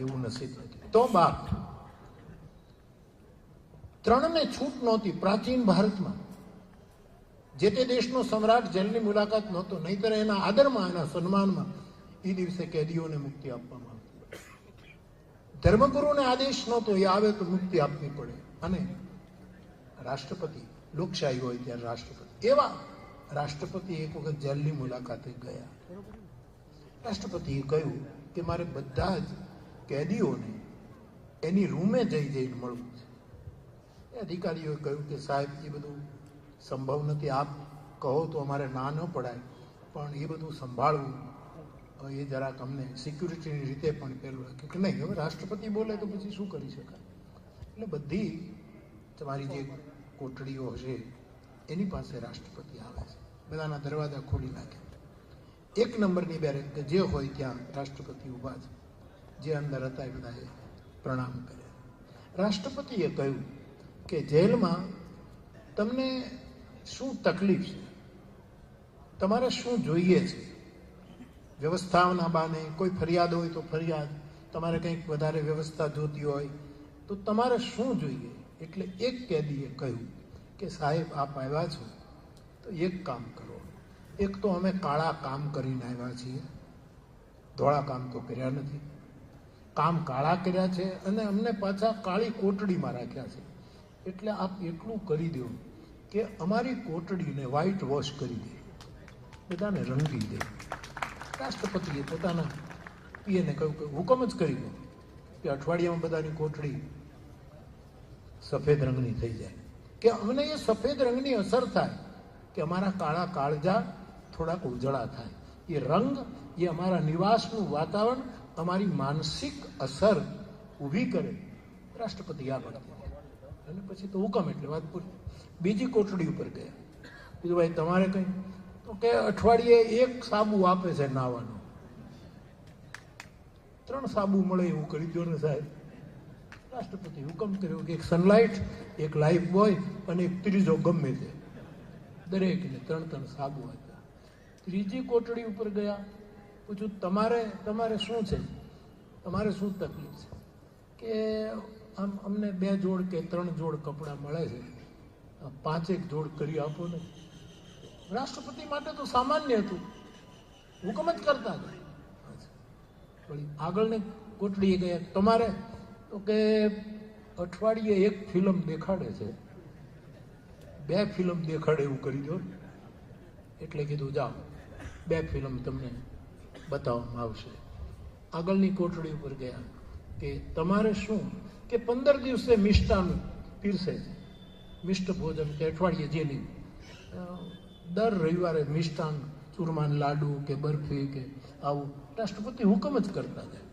એવું નસીબ નથી. તો બાપ 3ને છૂટ નહોતી. પ્રાચીન ભારતમાં જે તે દેશનો સમ્રાટ જેલની મુલાકાત નહોતો, નહીતર એના આદરમાં, એના સન્માનમાં એ દિવસે કેદીઓને મુક્તિ આપવામાં આવતી. ધર્મગુરુને આદેશ નહોતો, એ આવે તો મુક્તિ આપવી પડે. અને રાષ્ટ્રપતિ, લોકશાહી હોય ત્યારે રાષ્ટ્રપતિ, એવા રાષ્ટ્રપતિ એક વખત જેલની મુલાકાતે ગયા. રાષ્ટ્રપતિએ કહ્યું કે મારે બધા જ કેદીઓને એની રૂમે જઈને મળવું છે. એ અધિકારીઓએ કહ્યું કે સાહેબ, એ બધું સંભવ નથી. આપ કહો તો અમારે ના ન પડાય, પણ એ બધું સંભાળવું એ જરાક અમને સિક્યુરિટીની રીતે પણ પેલું રાખ્યું કે નહીં, હવે રાષ્ટ્રપતિ બોલે તો પછી શું કરી શકાય. એટલે બધી તમારી જે કોટડીઓ હશે એની પાસે રાષ્ટ્રપતિ આવે છે. બધાના દરવાજા ખોલી નાખે. 1 નંબરની બેરેક કે જે હોય ત્યાં રાષ્ટ્રપતિ ઊભા છે. જે અંદર હતા એ બધાએ પ્રણામ કર્યા. રાષ્ટ્રપતિએ કહ્યું કે જેલમાં તમને શું તકલીફ છે, તમારે શું જોઈએ છે. વ્યવસ્થાના બાને કોઈ ફરિયાદ હોય તો ફરિયાદ, તમારે કંઈક વધારે વ્યવસ્થા જોતી હોય તો તમારે શું જોઈએ. એટલે એક કેદીએ કહ્યું કે સાહેબ, આપ આવ્યા છો તો એક કામ કરો. એક તો અમે કાળા કામ કરીને આવ્યા છીએ, ધોળા કામ તો કર્યા નથી. કામ કાળા કર્યા છે અને અમને પાછા કાળી કોટડીમાં રાખ્યા છે. એટલે આપ એટલું કરી દો કે અમારી કોટડીને વ્હાઇટ વોશ કરી દે, બધાને રંગી દે. રાષ્ટ્રપતિએ પોતાના પીએને કહ્યું કે હુકમ જ કરી દો કે અઠવાડિયામાં બધાની કોટડી સફેદ રંગની થઈ જાય, કે અમને એ સફેદ રંગની અસર થાય, કે અમારા કાળા કાળજા થોડાક ઉજળા થાય. એ રંગ, એ અમારા નિવાસનું વાતાવરણ, અમારી માનસિક અસર ઊભી કરે. રાષ્ટ્રપતિ આ પડતી અને પછી તો હુકમ, એટલે વાત પૂરી. બીજી કોટડી ઉપર ગયા. બીજું ભાઈ તમારે કંઈ, તો કે અઠવાડિયે 1 સાબુ આપે છે નાવાનો. 3 સાબુ મળે એવું કરી દો ને સાહેબ. રાષ્ટ્રપતિ હુકમ કર્યો કે એક સનલાઇટ, એક લાઈફ બોય અને એક ત્રીજો ગમે તે, દરેકને 3 સાબુ આપ્યા. ત્રીજી કોટડી ઉપર ગયા. પૂછ્યું તમારે શું છે, તમારે શું તકલીફ છે. કે આમ અમને 2 જોડ કે 3 જોડ કપડાં મળે છે, 5 જોડ કરી આપો ને. રાષ્ટ્રપતિ માટે તો સામાન્ય હતું, હુકમ જ કરતા હતા. આગળની કોટડીએ ગયા. તમારે, તો કે અઠવાડિયે 1 ફિલ્મ દેખાડે છે, 2 ફિલ્મ દેખાડે એવું કરી દો. એટલે કીધું જાઓ, 2 ફિલ્મ તમને બતાવવામાં આવશે. આગળની કોટડી ઉપર ગયા કે તમારે શું, કે 15 દિવસે મિષ્ટાન પીરસે છે, મિષ્ટ ભોજન, કે અઠવાડિયે જેની દર રવિવારે મિષ્ટાન, ચૂરમાન લાડુ કે બરફી કે આવું. રાષ્ટ્રપતિ હુકમ જ કરતા જાય.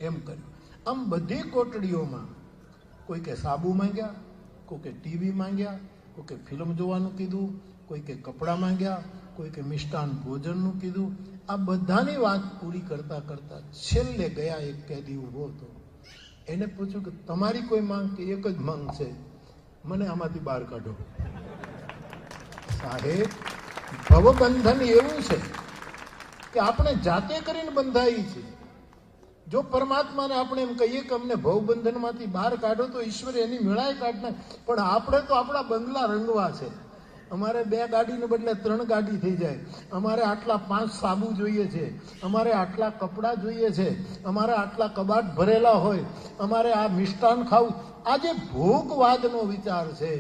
એમ કર્યું. આમ બધી કોટડીઓમાં કોઈ કે સાબુ માંગ્યા, કોઈ કે ટીવી માંગ્યા, કોઈ કે ફિલ્મ જોવાનું કીધું, કોઈ કે કપડાં માંગ્યા, કોઈ કે મિષ્ટાન ભોજનનું કીધું. આ બધાની વાત પૂરી કરતા કરતા છેલ્લે ગયા એક કેદી ઊભો હતો. એને પૂછ્યું કે તમારી કોઈ માંગ, કે એક જ માંગ છે, મને આમાંથી બહાર કાઢો. સાહેબ, ભવબંધન એવું છે કે આપણે જાતે કરીને બંધાઈ છે. જો પરમાત્માને આપણે એમ કહીએ કે અમને ભવબંધનમાંથી બહાર કાઢો તો ઈશ્વર એની મેળાએ કાઢ નાખે. પણ આપણે તો આપણા બંગલા રંગવા છે. અમારે 2 ગાડીને બદલે 3 ગાડી થઈ જાય. અમારે આટલા 5 સાબુ જોઈએ છે, અમારે આટલા કપડાં જોઈએ છે, અમારે આટલા કબાટ ભરેલા હોય, અમારે આ મિષ્ટાન ખાવું. આ જે ભોગવાદનો વિચાર છે.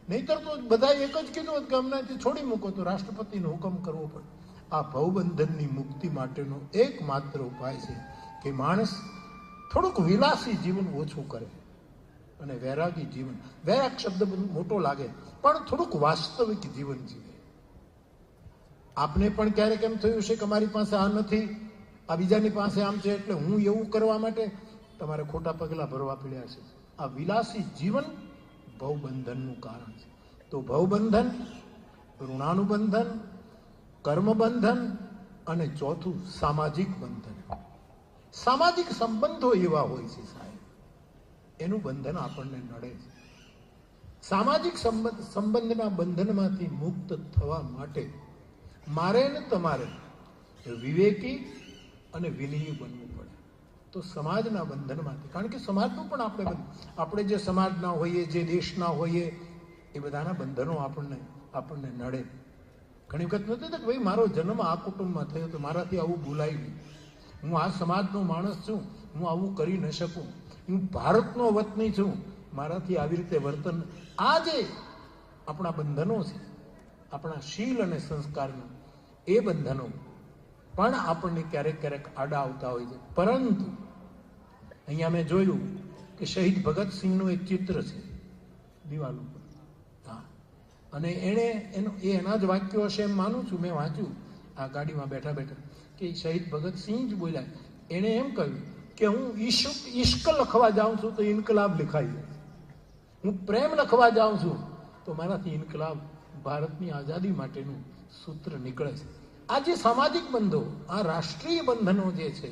નહીતર તો બધા એક જ કીધું કે અમને છોડી મૂકો, તો રાષ્ટ્રપતિનો હુકમ કરવો પડે. આ ભવબંધનની મુક્તિ માટેનો એકમાત્ર ઉપાય છે કે માણસ થોડુંક વિલાસી જીવન ઓછું કરે અને વૈરાગી જીવન, વૈરાગ શબ્દ મોટો લાગે પણ થોડુંક વાસ્તવિક જીવન જીવે. આપને પણ ક્યારેક એમ થયું છે કે અમારી પાસે આ નથી, આ બીજાની પાસે આમ છે, એટલે હું એવું કરવા માટે તમારે ખોટા પગલાં ભરવા પડ્યા છે. આ વિલાસી જીવન ભવબંધનનું કારણ છે. તો ભવબંધન, ઋણાનુબંધન, કર્મબંધન અને ચોથું સામાજિક બંધન. સામાજિક સંબંધો એવા હોય છે સાહેબ, એનું બંધન આપણને નડે છે. સામાજિક સંબંધના બંધનમાંથી મુક્ત થવા માટે મારે ને તમારે વિવેકી અને વિનયી બનવું પડે. તો સમાજના બંધનમાંથી, કારણ કે સમાજનું પણ આપણે જે સમાજના હોઈએ, જે દેશના હોઈએ, એ બધાના બંધનો આપણને નડે. ઘણી વખત નથી કે ભાઈ મારો જન્મ આ કુટુંબમાં થયો તો મારાથી આવું ભૂલાય નહીં, હું આ સમાજનો માણસ છું, હું આવું કરી ન શકું, હું ભારતનો વતની છું, મારાથી આવી રીતે વર્તન. આ જે આપણા બંધનો છે, આપણા શીલ અને સંસ્કારના, એ બંધનો પણ આપણને ક્યારેક ક્યારેક આડા આવતા હોય છે. પરંતુ અહીંયા મેં જોયું કે શહીદ ભગતસિંહનું એક ચિત્ર છે દિવાલ ઉપર, હા, અને એના જ વાક્યો હશે એમ માનું છું. મેં વાંચ્યું આ ગાડીમાં બેઠા બેઠા કે શહીદ ભગતસિંહ જ બોલ્યા. એણે એમ કહ્યું કે હું ઈશ્ક લખવા જાઉં છું તો ઇન્કલાબ લખાઈ જાય, હું પ્રેમ લખવા જાઉં છું તો મારાથી ઇન્કલાબ, ભારતની આઝાદી માટેનું સૂત્ર નીકળે છે. આ જે સામાજિક બંધો, આ રાષ્ટ્રીય બંધનો જે છે,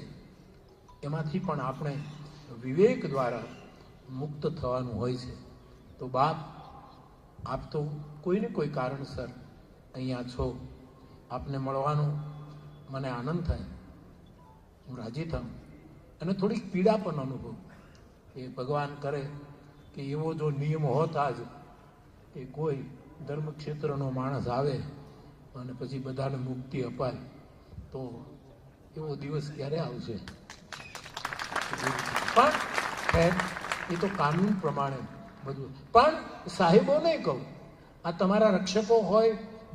એમાંથી પણ આપણે વિવેક દ્વારા મુક્ત થવાનું હોય છે. તો બાપ, આપ તો કોઈને કોઈ કારણસર અહીંયા છો, આપને મળવાનો મને આનંદ થાય, હું રાજી થાઉં, અને થોડીક પીડા પણ અનુભવ. એ ભગવાન કરે કે એવો જો નિયમ હોત આજ કે કોઈ ધર્મ ક્ષેત્રનો માણસ આવે અને પછી બધાને મુક્તિ અપાય, તો એવો દિવસ ક્યારે આવશે? પણ એ તો કાનૂન પ્રમાણે બધું. પણ સાહેબોને કહું, આ તમારા રક્ષકો હોય,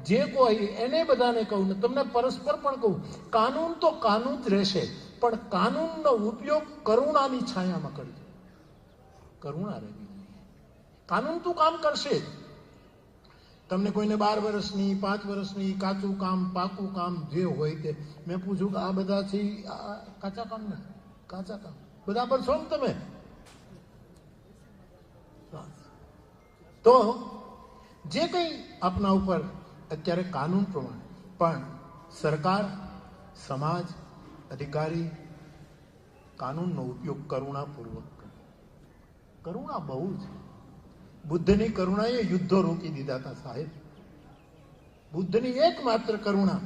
જે કોઈ એને બધાને કહું ને તમને પરસ્પર પણ કહું, કાનૂન તો કાનૂન જ રહેશે, પણ કાનૂનનો ઉપયોગ કરુણાની છાયામાં કરજો. કરુણા રહેવી જોઈએ. કાનૂન તો કામ કરશે જ. તમને કોઈને 12 વર્ષની, 5 વર્ષની, કાચું કામ, પાકું કામ જે હોય તે, મેં પૂછ્યું કે આ બધા છે કાચા કામ ને? કાચા કામ બરાબર છો ને તમે? તો જે કંઈ આપના ઉપર અત્યારે કાનૂન પ્રમાણે, પણ સરકાર, સમાજ, અધિકારી કાનૂનનો ઉપયોગ કરુણાપૂર્વક કરે. કરુણા બહુ છે. બુદ્ધની કરુણાએ યુદ્ધો રોકી દીધા હતા સાહેબ. બુદ્ધની એકમાત્ર કરુણા,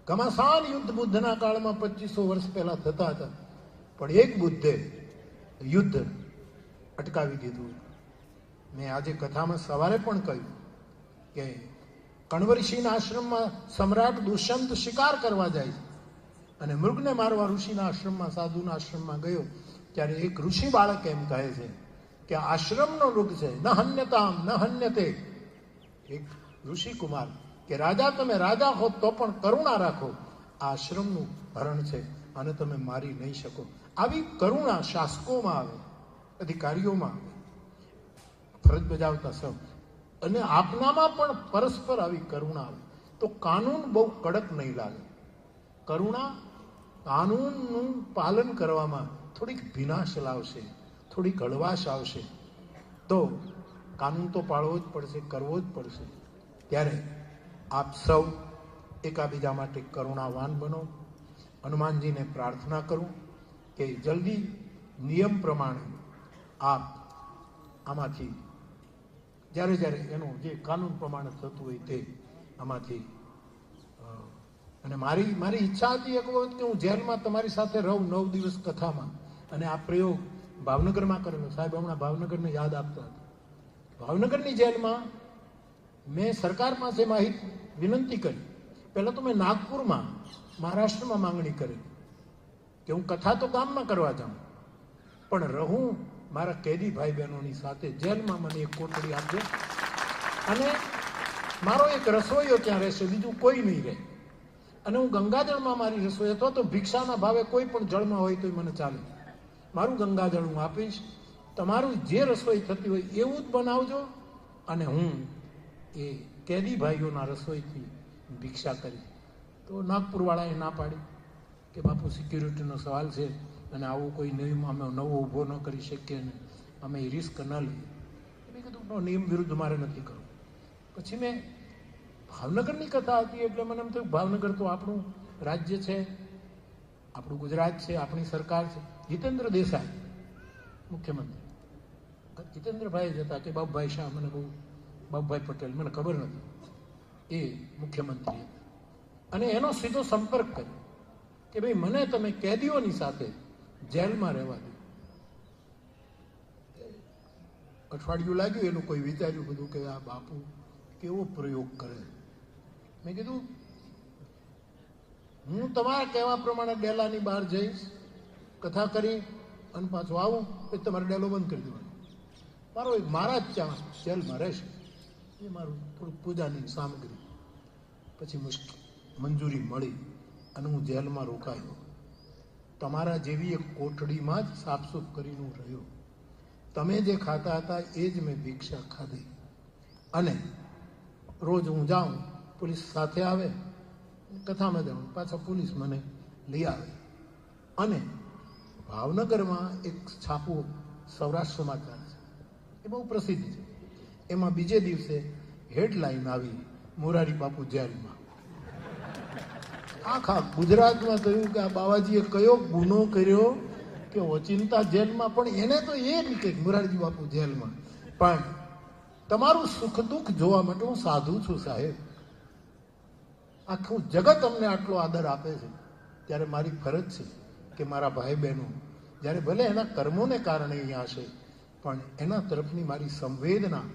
ઘમાસાન યુદ્ધ બુદ્ધના કાળમાં 2500 વર્ષ પહેલા થતા હતા, પણ એક બુદ્ધે યુદ્ધ અટકાવી દીધું. મેં આજે કથામાં સવારે પણ કહ્યું કે કણવઋષિના આશ્રમમાં સમ્રાટ દુષ્યંત શિકાર કરવા જાય છે અને મૃગને મારવા ઋષિના આશ્રમમાં, સાધુના આશ્રમમાં ગયો, ત્યારે એક ઋષિ બાળક એમ કહે છે કે આશ્રમનો મૃગ છે, ન હન્યતામ ન હન્યતે. એક ઋષિ કુમાર કે રાજા, તમે રાજા હો તો પણ કરુણા રાખો, આ આશ્રમનું હરણ છે અને તમે મારી નહીં શકો. આવી કરુણા શાસકોમાં આવે, અધિકારીઓમાં આવે, ફરજ બજાવતા સૌ, અને આપનામાં પણ પરસ્પર આવી કરુણા આવે તો કાનૂન બહુ કડક નહીં લાગે. કરુણા કાનૂનનું પાલન કરવામાં થોડીક ભીનાશ લાવશે, થોડીક હળવાશ આવશે. તો કાનૂન તો પાળવો જ પડશે, કરવો જ પડશે. ત્યારે આપ સૌ એકાબીજા માટે કરુણાવાન બનો. હનુમાનજીને પ્રાર્થના કરું કે જલ્દી નિયમ પ્રમાણે આપ આમાંથી જ્યારે જ્યારે એનું જે કાનૂન પ્રમાણે થતું હોય તે આમાંથી. અને મારી ઈચ્છા હતી એક વખત કે હું જેલમાં તમારી સાથે રહું 9 દિવસ કથામાં, અને આ પ્રયોગ ભાવનગરમાં કરેલો. સાહેબ હમણાં ભાવનગરને યાદ આપતા હતા. ભાવનગરની જેલમાં મેં સરકાર પાસે વિનંતી કરી. પહેલાં તો મેં નાગપુરમાં, મહારાષ્ટ્રમાં માંગણી કરી કે હું કથા તો ગામમાં કરવા જાઉં, પણ રહું મારા કેદી ભાઈ બહેનોની સાથે. જેલમાં મને એક કોટડી આપજો અને મારો એક રસોઈયો ત્યાં રહેશે, બીજું કોઈ નહીં રહે. અને હું ગંગાજળમાં મારી રસોઈ, અથવા તો ભિક્ષાના ભાવે કોઈ પણ જળમાં હોય તો મને ચાલે, મારું ગંગાજળ હું આપીશ. તમારું જે રસોઈ થતી હોય એવું જ બનાવજો, અને હું એ કેદી ભાઈઓના રસોઈથી ભિક્ષા કરી. તો નાગપુરવાળાએ ના પાડી કે બાપુ સિક્યુરિટીનો સવાલ છે અને આવું કોઈ નિયમ અમે નવો ઊભો ન કરી શકીએ ને અમે એ રિસ્ક ન લઈએ. મેં કીધું નિયમ વિરુદ્ધ મારે નથી કરવું. પછી મેં ભાવનગરની કથા હતી એટલે મને એમ થયું ભાવનગર તો આપણું રાજ્ય છે, આપણું ગુજરાત છે, આપણી સરકાર છે. જીતેન્દ્ર દેસાઈ મુખ્યમંત્રી, જીતેન્દ્રભાઈ જ હતા કે બાબુભાઈ શાહ, મને બહુ, બાબુભાઈ પટેલ મને ખબર નથી, એ મુખ્યમંત્રી હતા. અને એનો સીધો સંપર્ક કર્યો કે ભાઈ મને તમે કેદીઓની સાથે જેલમાં રહેવા દે. અઠવાડિયું લાગ્યું, એનું કોઈ વિચાર્યું બધું કે આ બાપુ કેવો પ્રયોગ કરે. મેં કીધું હું તમારા કહેવા પ્રમાણે ડેલાની બહાર જઈશ, કથા કરી અને પાછું આવું, પછી તમારે ડેલો બંધ કરી દેવાનો. મારો એક મહારાજ ત્યાં જેલમાં રહેશે, એ મારું થોડુંક પૂજાની સામગ્રી. પછી મંજૂરી મળી અને હું જેલમાં રોકાયો. તમારા જેવી એક કોઠડીમાં જ સાફસૂફ કરીને હું રહ્યો. તમે જે ખાતા હતા એ જ મેં ભિક્ષા ખાધી. અને રોજ હું જાઉં, પોલીસ સાથે આવે, કથામાં જાઉં, પાછા પોલીસ મને લઈ આવે. અને ભાવનગરમાં એક છાપું સૌરાષ્ટ્ર સમાચાર છે, એ બહુ પ્રસિદ્ધ છે. એમાં બીજે દિવસે હેડલાઈન આવી, મોરારી બાપુ જેલમાં. આખા ગુજરાતમાં કહ્યું કે આ બાવાજીએ કયો ગુનો કર્યો કે ઓચિંતા જેલમાં. પણ એને તો એ નહીં કે મોરારજી બાપુ જેલમાં. પણ તમારું સુખ દુઃખ જોવા માટે હું સાધુ છું સાહેબ. આખું જગત અમને આટલો આદર આપે છે, ત્યારે મારી ફરજ છે કે મારા ભાઈ બહેનો જ્યારે ભલે એના કર્મોને કારણે અહીંયા હશે, પણ એના તરફની મારી સંવેદના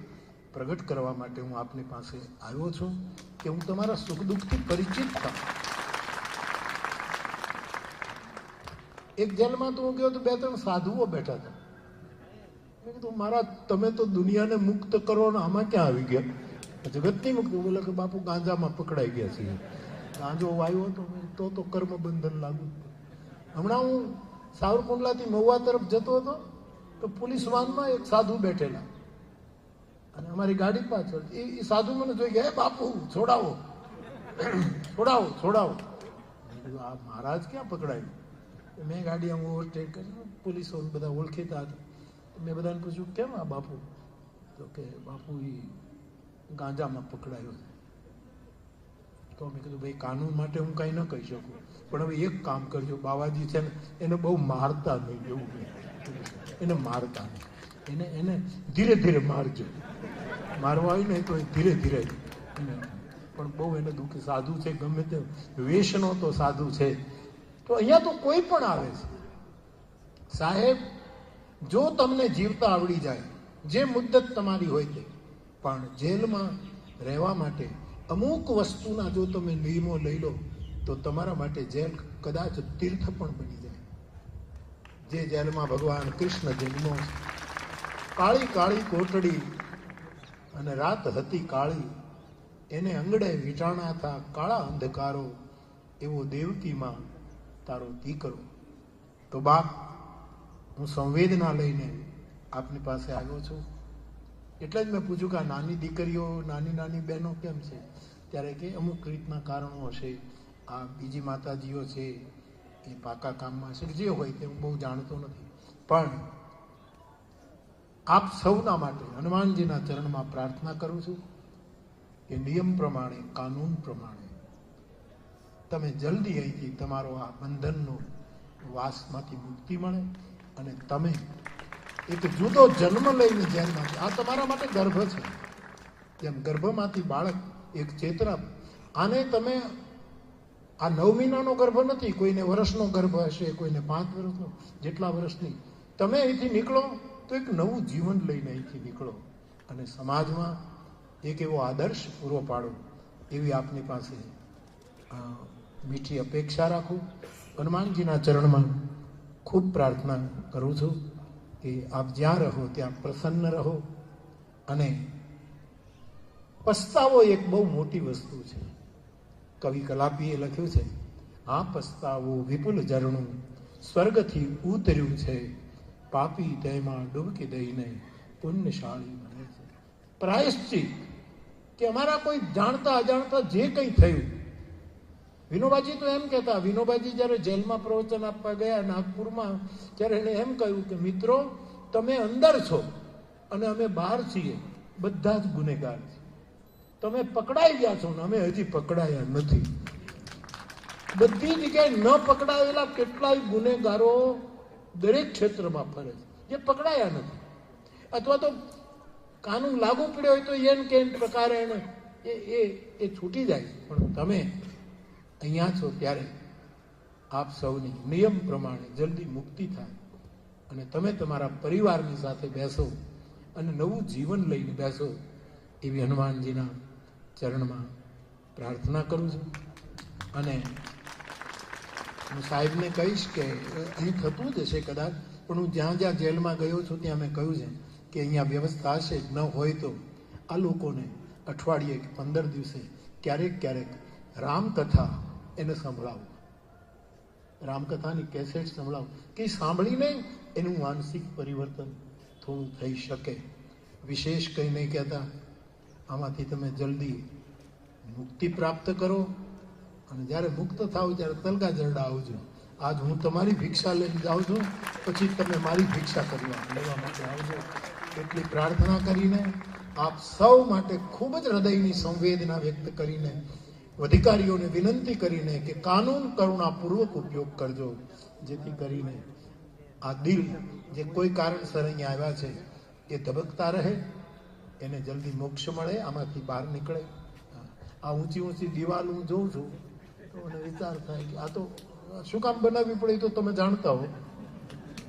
પ્રગટ કરવા માટે હું આપની પાસે આવ્યો છું કે હું તમારા સુખ દુઃખથી પરિચિત થાઉં. એક જેલમાં તો હું ગયો તો 2-3 સાધુઓ બેઠા હતા. મેં કીધું મારા તમે તો દુનિયાને મુક્ત કરો ને આમાં ક્યાં આવી ગયા? જગતની મુક્ત. બોલે કે બાપુ ગાંજામાં પકડાઈ ગયા છીએ. ગાંજો વાયો તો કર્મ બંધન લાગુ. હમણાં હું સાવરકુંડલાથી મહુવા તરફ જતો હતો તો પોલીસ વાનમાં એક સાધુ બેઠેલા અને અમારી ગાડી પાછળ. એ સાધુ મને જોઈ ગયા, હે બાપુ છોડાવો છોડાવો છોડાવો. આ મહારાજ ક્યાં પકડાયું? મેં ગાડી આમ ઓવરટેક કરી, પોલીસો બધા ઓળખીતા હતા. મેં બધાને પૂછ્યું કેમ આ બાપુ? તો કે બાપુ એ ગાંજામાં પકડાયો છે. તો મેં કીધું ભાઈ કાનૂન માટે હું કાંઈ ન કહી શકું, પણ હવે એક કામ કરજો, બાવાજી છે ને એને બહુ મારતા નહીં, એવું એને મારતા નહીં, એને ધીરે ધીરે મારજો. મારવા આવી નહીં તો ધીરે ધીરે. પણ બહુ એને દુઃખી સાધુ છે, ગમે તે વેશનો તો સાધુ છે. તો અહીંયા તો કોઈ પણ આવે છે સાહેબ, જો તમને જીવતા આવડી જાય, જે મુદ્દત તમારી હોય તે, પણ જેલમાં રહેવા માટે અમુક વસ્તુના જો તમે નિયમો લઈ લો તો તમારા માટે જેલ કદાચ તીર્થ પણ બની જાય. જે જેલમાં ભગવાન કૃષ્ણ જન્મો, કાળી કાળી કોટડી અને રાત હતી કાળી, એને અંગડે વીંટાણા હતા કાળા અંધકારો, એવો દેવકીમાં તારો દીકરો. તો બાપ, હું સંવેદના લઈને આપની પાસે આવ્યો છું. એટલે જ મેં પૂછ્યું કે આ નાની દીકરીઓ, નાની નાની બહેનો કેમ છે? ત્યારે કે અમુક રીતના કારણો હશે, આ બીજી માતાજીઓ છે એ પાકા કામમાં હશે, જે હોય તે હું બહુ જાણતો નથી. પણ આપ સૌના માટે હનુમાનજીના ચરણમાં પ્રાર્થના કરું છું કે નિયમ પ્રમાણે, કાનૂન પ્રમાણે તમે જલ્દી અહીંથી તમારો આ બંધનનો વાસમાંથી મુક્તિ મળે અને તમે એક જુદો જન્મ લઈને જેલમાંથી, આ તમારા માટે ગર્ભ છે. જેમ ગર્ભમાંથી બાળક એક ચેતના, આને તમે આ 9 મહિનાનો ગર્ભ નથી, કોઈને વર્ષનો ગર્ભ હશે, કોઈને 5 વર્ષનો, જેટલા વર્ષની. તમે અહીંથી નીકળો તો એક નવું જીવન લઈને અહીંથી નીકળો અને સમાજમાં એક એવો આદર્શ પૂરો પાડો, એવી આપની પાસે મીઠી અપેક્ષા રાખું. હનુમાનજીના ચરણમાં ખૂબ પ્રાર્થના કરું છું કે આપ જ્યાં રહો ત્યાં પ્રસન્ન રહો. અને પસ્તાવો એક બહુ મોટી વસ્તુ છે. કવિ કલાપીએ લખ્યું છે, આ પસ્તાવો વિપુલ ઝરણું સ્વર્ગથી ઉતર્યું છે, પાપી તેમાં ડૂબકી દઈને પુણ્યશાળી બને છે. પ્રાયશ્ચિત કે અમારા કોઈ જાણતા અજાણતા જે કંઈ થયું. વિનોબાજી તો એમ કહેતા, વિનોબાજી જ્યારે જેલમાં પ્રવચન આપવા ગયા નાગપુરમાં, ત્યારે એને એમ કહ્યું કે મિત્રો તમે અંદર છો અને અમે બહાર છીએ, બધા જ ગુનેગાર છે. તમે પકડાઈ ગયા છો ને અમે હજી પકડાયા નથી. બધી જગ્યાએ ન પકડાયેલા કેટલાય ગુનેગારો દરેક ક્ષેત્રમાં ફરે છે, જે પકડાયા નથી, અથવા તો કાનૂન લાગુ પડ્યો હોય તો એન કે પ્રકારે એને એ છૂટી જાય. પણ તમે અહીંયા છો ત્યારે આપ સૌની નિયમ પ્રમાણે જલ્દી મુક્તિ થાય અને તમે તમારા પરિવારની સાથે બેસો અને નવું જીવન લઈને બેસો એવી હનુમાનજીના ચરણમાં પ્રાર્થના કરું છું. અને હું સાહેબને કહીશ કે અહીં થતું જ હશે કદાચ, પણ હું જ્યાં જ્યાં જેલમાં ગયો છું ત્યાં મેં કહ્યું છે કે અહીંયા વ્યવસ્થા હશે, ન હોય તો આ લોકોને અઠવાડિયે કે 15 દિવસે ક્યારેક ક્યારેક રામકથા એને સંભળાવો, રામકથાની કેસેટ સંભળાવો કે સાંભળીને એનું માનસિક પરિવર્તન થોડું થઈ શકે. વિશેષ કંઈ નહીં કહેતા, આમાંથી તમે જલ્દી મુક્તિ પ્રાપ્ત કરો અને જ્યારે મુક્ત થાવ ત્યારે તલગા જરડા આવજો. આજ હું તમારી ભિક્ષા લઈને જાઉં છું, પછી તમે મારી ભિક્ષા લેવા માટે આવજો. એટલી પ્રાર્થના કરીને આપ સૌ માટે ખૂબ જ હૃદયની સંવેદના વ્યક્ત કરીને અધિકારીઓને વિનંતી કરીને કે કાનૂન કરુણાપૂર્વક ઉપયોગ કરજો, જેથી કરીને આ દિલ જે કોઈ કારણસર અહીંયા આવ્યા છે એ ધબકતા રહે, એને જલ્દી મોક્ષ મળે, આમાંથી બહાર નીકળે. આ ઊંચી ઊંચી દિવાલ હું જોઉં છું તો મને વિચાર થાય કે આ તો શું કામ બનાવવી પડે, તો તમે જાણતા હો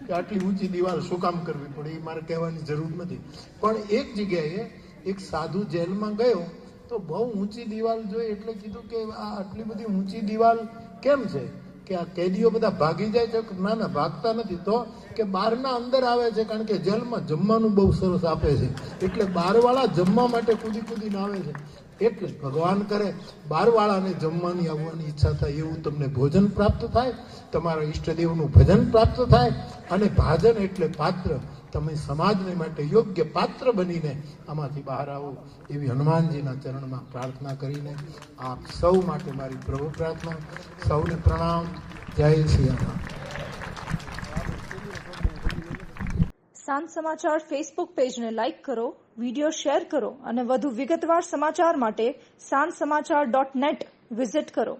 કે આટલી ઊંચી દિવાલ શું કામ કરવી પડે, એ મારે કહેવાની જરૂર નથી. પણ એક જગ્યાએ એક સાધુ જેલમાં ગયો તો બહુ ઊંચી દિવાલ જોઈ એટલે કીધું કે આ આટલી બધી ઊંચી દિવાલ કેમ છે, કે આ કેદીઓ બધા ભાગી જાય છે? ના ના, ભાગતા નથી. તો કે બહારના અંદર આવે છે, કારણ કે જેલમાં જમવાનું બહુ સરસ આપે છે, એટલે બહારવાળા જમવા માટે કૂદી કૂદીને આવે છે. એટલે ભગવાન કરે બહારવાળાને જમવાની આવવાની ઈચ્છા થાય એવું તમને ભોજન પ્રાપ્ત થાય, તમારા ઈષ્ટદેવનું ભજન પ્રાપ્ત થાય, અને ભાજન એટલે પાત્ર, તમે સમાજને માટે યોગ્ય પાત્ર બનીને આમાંથી બહાર આવો એવી હનુમાનજીના ચરણમાં પ્રાર્થના કરીને આપ સૌ માટે મારી પ્રભુ પ્રાર્થના. સૌને પ્રણામ. જય શ્રી રામ. સાંજ સમાચાર ફેસબુક પેજને લાઇક કરો, વિડીયો શેર કરો અને વધુ વિગતવાર સમાચાર માટે sanssamachar.net વિઝિટ કરો.